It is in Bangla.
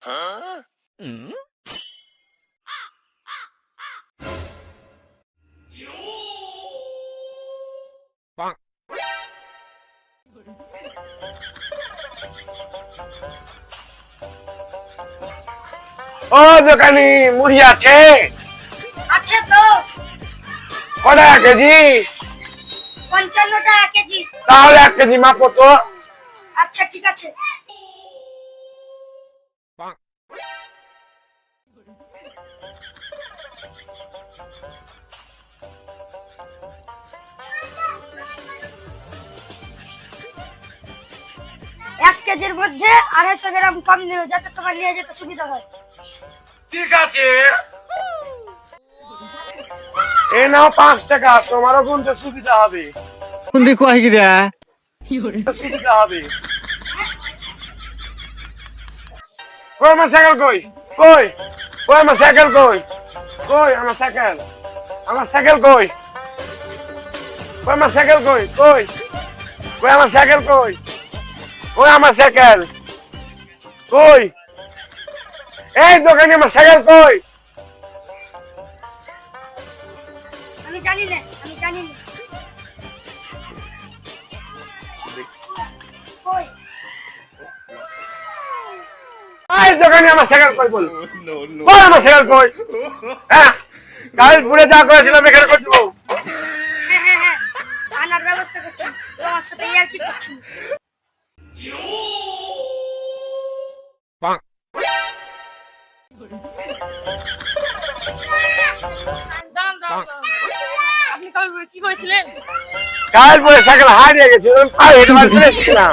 ও দোকানি মুড়ি আছে? আছে তো। কত টাকা কেজি? 55 টাকা কেজি। তাহলে 1 কেজি মাপো তো। আচ্ছা ঠিক আছে। এক কেজির মধ্যে 250 গ্রাম কম দিও, যাতে তোমার নিয়ে যেতে সুবিধা হয়। ঠিক আছে, এ নাও 5 টাকা, তোমারও গুনতে সুবিধা হবে। কুন্দি কয় গিরা সুবিধা হবে। কই আমার সাইকেল কই? কই কই আমার সাইকেল কই? কই আমার সাইকেল? আমার সাইকেল কই? কই আমার সাইকেল কই? কই কই আমার সাইকেল কই? কই আমার সাইকেল কই? এই দোকানে আমার সাইকেল কই? আমি জানি না, আমি জানি না। কই? এই দোকানে আমার সাইকেল কই বল? কই আমার সাইকেল কই? হ্যাঁ, কাল পুরে যা করেছিলাম এখানে করে দেবো। হ্যাঁ, আনার ব্যবস্থা করছি। তোমার সাথে আর কি করছি? আপনি কবে কি করেছিলেন? কাল পুরে সাইকেল হারিয়ে গেছে, আমি পায়ে হেঁটে বাড়ি চলে এসেছিলাম।